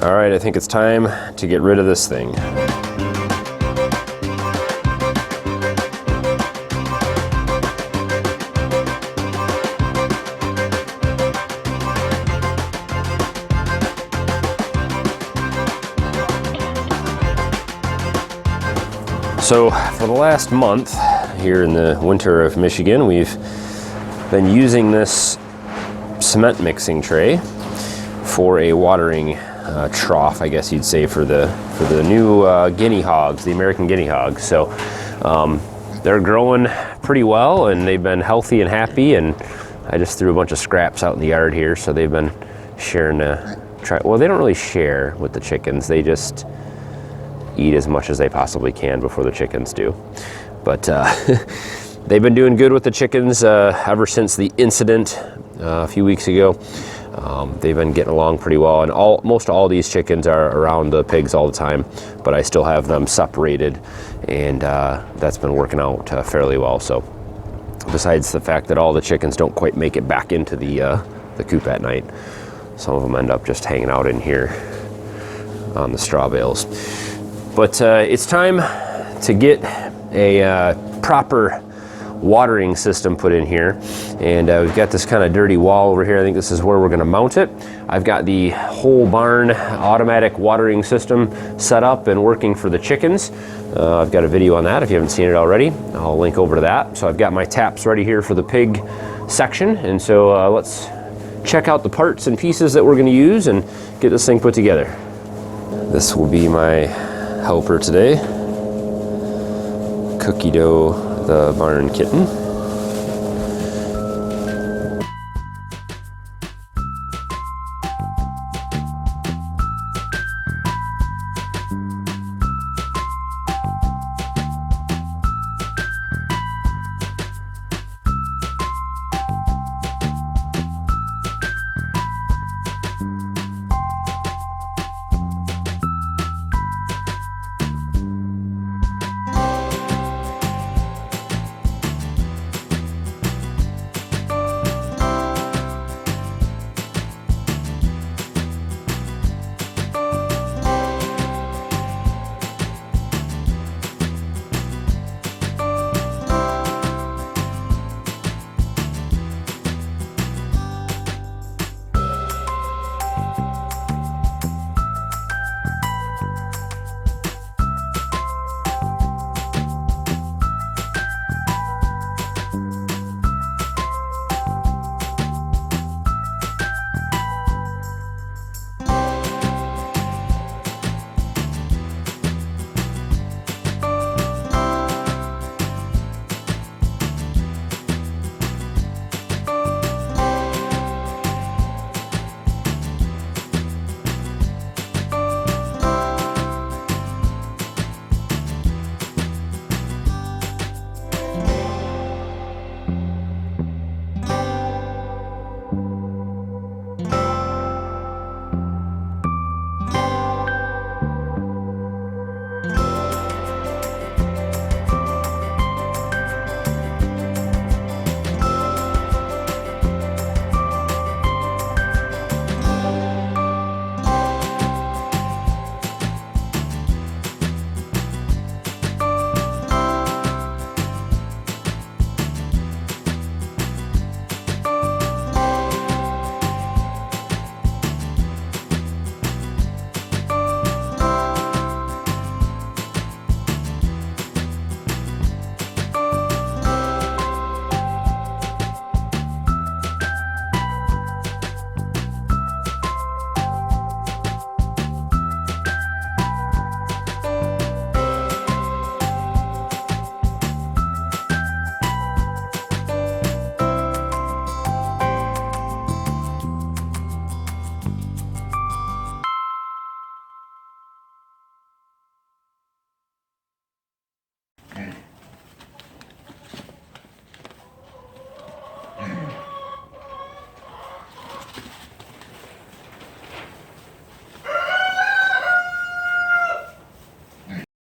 All right, I think it's time to get rid of this thing. So for the last month here in the winter of Michigan, we've been using this cement mixing tray for a watering trough, I guess you'd say, for the new guinea hogs, the American guinea hogs. So they're growing pretty well, and they've been healthy and happy. And I just threw a bunch of scraps out in the yard here, so they've been sharing well, they don't really share with the chickens. They just eat as much as they possibly can before the chickens do. But they've been doing good with the chickens ever since the incident a few weeks ago. They've been getting along pretty well, and most all these chickens are around the pigs all the time, but I still have them separated, and that's been working out fairly well. So besides the fact that all the chickens don't quite make it back into the coop at night, some of them end up just hanging out in here on the straw bales. But it's time to get a proper watering system put in here, and we've got this kind of dirty wall over here. I think this is where we're going to mount it. I've got the whole barn automatic watering system set up and working for the chickens. I've got a video on that if you haven't seen it already. I'll link over to that. So I've got my taps ready here for the pig section, and so let's check out the parts and pieces that we're going to use and get this thing put together. This will be my helper today, Cookie Dough, the barn kitten.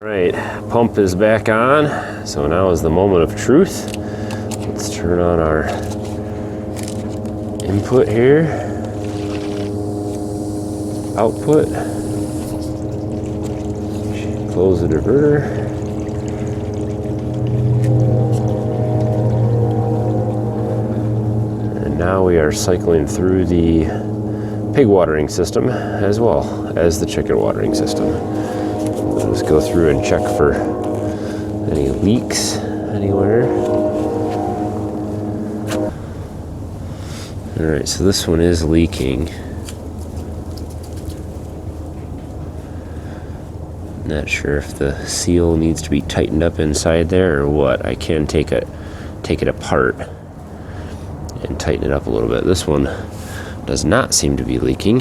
Right, pump is back on, so now is the moment of truth. Let's turn on our input here. output. Close the diverter. And now we are cycling through the pig watering system as well as the chicken watering system. Let's go through and check for any leaks anywhere. All right, so this one is leaking. Not sure if the seal needs to be tightened up inside there or what. I can take it apart and tighten it up a little bit. This one does not seem to be leaking.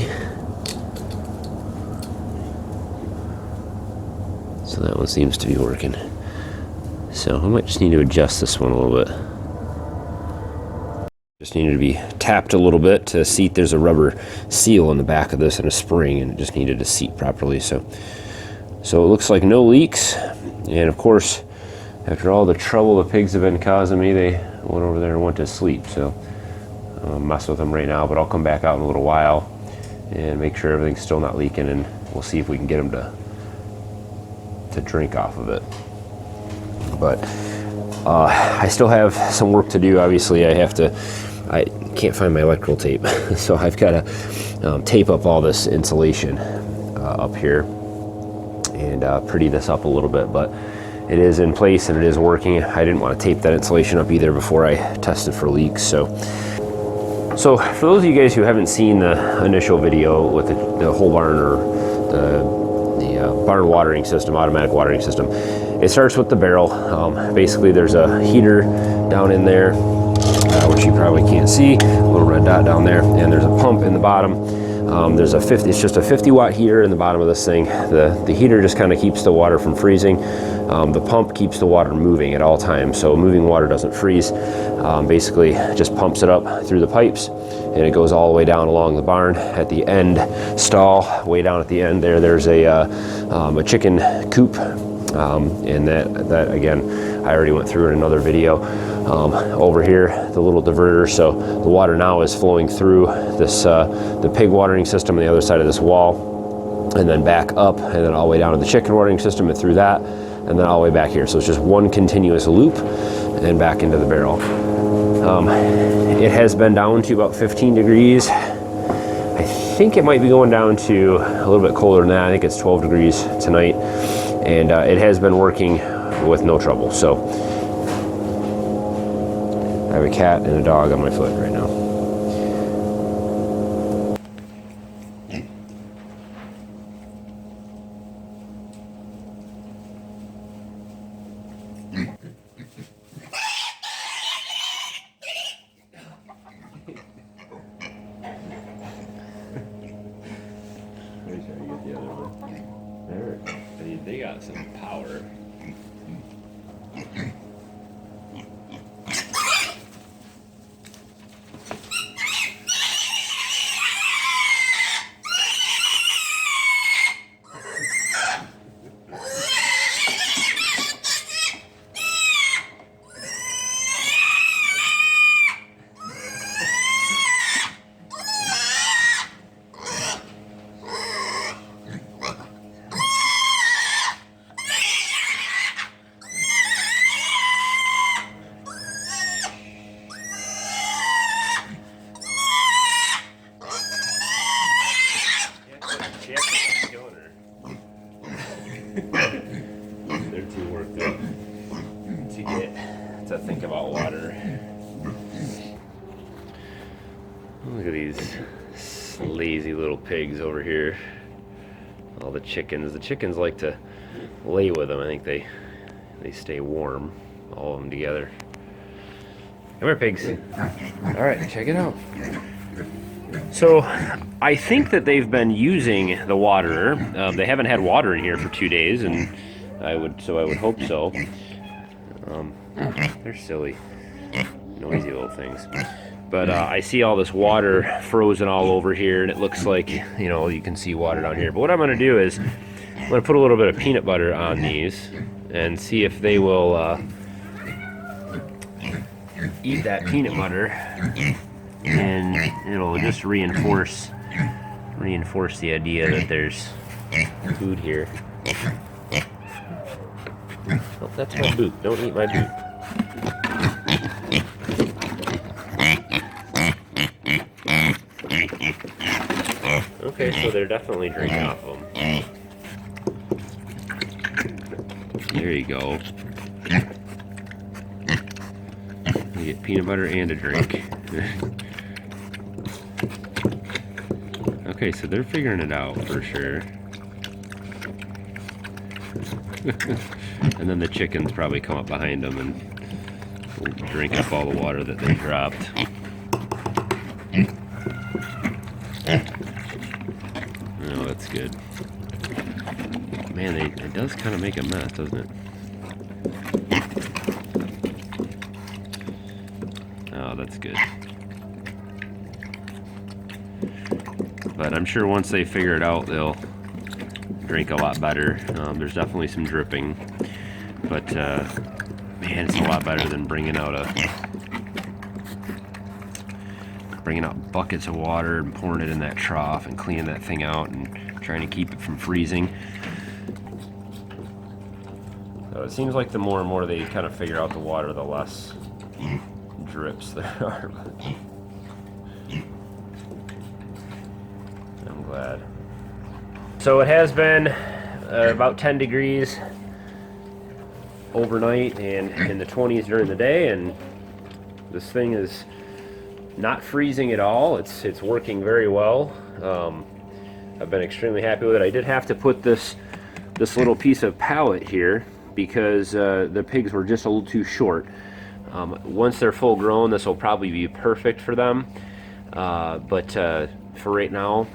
So that one seems to be working. So I might just need to adjust this one a little bit. Just needed to be tapped a little bit to seat. There's a rubber seal in the back of this and a spring, and it just needed to seat properly. So it looks like no leaks. And of course, after all the trouble the pigs have been causing me, they went over there and went to sleep. So I'll mess with them right now, but I'll come back out in a little while and make sure everything's still not leaking, and we'll see if we can get them to drink off of it. But I still have some work to do. Obviously, I can't find my electrical tape, so I've got to tape up all this insulation up here and pretty this up a little bit, but it is in place and it is working. I didn't want to tape that insulation up either before I tested for leaks. So for those of you guys who haven't seen the initial video with the whole barn or the barn watering system, automatic watering system, it starts with the barrel. Basically, there's a heater down in there, which you probably can't see, a little red dot down there, and there's a pump in the bottom. It's just a 50-watt heater in the bottom of this thing. The heater just kind of keeps the water from freezing. The pump keeps the water moving at all times, so moving water doesn't freeze. Basically, just pumps it up through the pipes, and it goes all the way down along the barn. At the end stall, way down at the end there's a chicken coop, and that again, I already went through in another video. Over here, the little diverter, so the water now is flowing through this the pig watering system on the other side of this wall, and then back up, and then all the way down to the chicken watering system and through that, and then all the way back here. So it's just one continuous loop and back into the barrel. It has been down to about 15 degrees. I think it might be going down to a little bit colder than that. I think it's 12 degrees tonight, and it has been working with no trouble. So I have a cat and a dog on my foot right now. They got some power. They're too worked up to think about water. Look at these lazy little pigs over here. All the chickens. The chickens like to lay with them. I think they stay warm, all of them together. Come here, pigs. All right, check it out. So I think that they've been using the water. They haven't had water in here for 2 days, and I would hope so. They're silly, noisy little things. But I see all this water frozen all over here, and it looks like, you can see water down here. But what I'm going to do is I'm going to put a little bit of peanut butter on these and see if they will eat that peanut butter, and it'll just reinforce reinforce the idea that there's food here. Oh, that's my boot. Don't eat my boot. Okay, so they're definitely drinking off of them. There you go. You get peanut butter and a drink. Okay, so they're figuring it out for sure. And then the chickens probably come up behind them and drink up all the water that they dropped. Oh, that's good. Man, it does kind of make a mess, doesn't it? Oh, that's good. But I'm sure once they figure it out, they'll drink a lot better. There's definitely some dripping, but man, it's a lot better than bringing out buckets of water and pouring it in that trough and cleaning that thing out and trying to keep it from freezing. So it seems like the more and more they kind of figure out the water, the less drips there are. I'm glad. So it has been about 10 degrees overnight and in the 20s during the day, and this thing is not freezing at all. It's working very well. I've been extremely happy with it. I did have to put this little piece of pallet here because the pigs were just a little too short. Once they're full grown, this will probably be perfect for them. But for right now,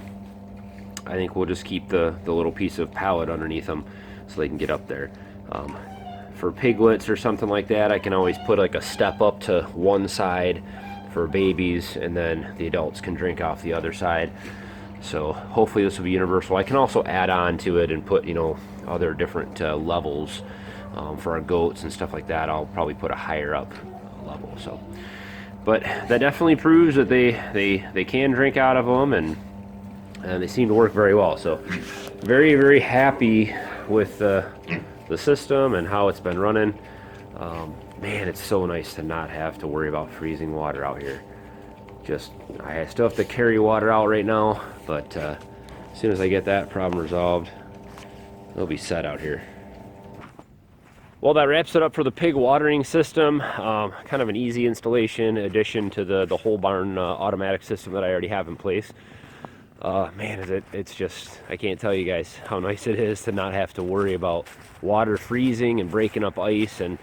I think we'll just keep the little piece of pallet underneath them so they can get up there. For piglets or something like that, I can always put like a step up to one side for babies, and then the adults can drink off the other side. So hopefully this will be universal. I can also add on to it and put, you know, other different levels for our goats and stuff like that. I'll probably put a higher up level. So, but that definitely proves that they can drink out of them, and they seem to work very well. So very, very happy with the system and how it's been running. Man, it's so nice to not have to worry about freezing water out here. I still have to carry water out right now, but as soon as I get that problem resolved, it'll be set out here. Well, that wraps it up for the pig watering system. Kind of an easy installation addition to the whole barn automatic system that I already have in place. Man, it's just, I can't tell you guys how nice it is to not have to worry about water freezing and breaking up ice and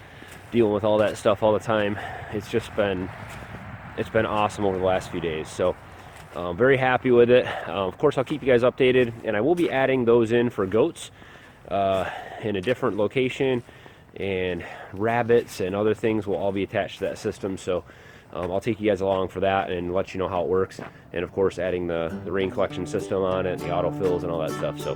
dealing with all that stuff all the time. It's been awesome over the last few days. So very happy with it. Of course, I'll keep you guys updated, and I will be adding those in for goats in a different location, and rabbits and other things will all be attached to that system. So I'll take you guys along for that and let you know how it works, and of course adding the rain collection system on it, the autofills and all that stuff. So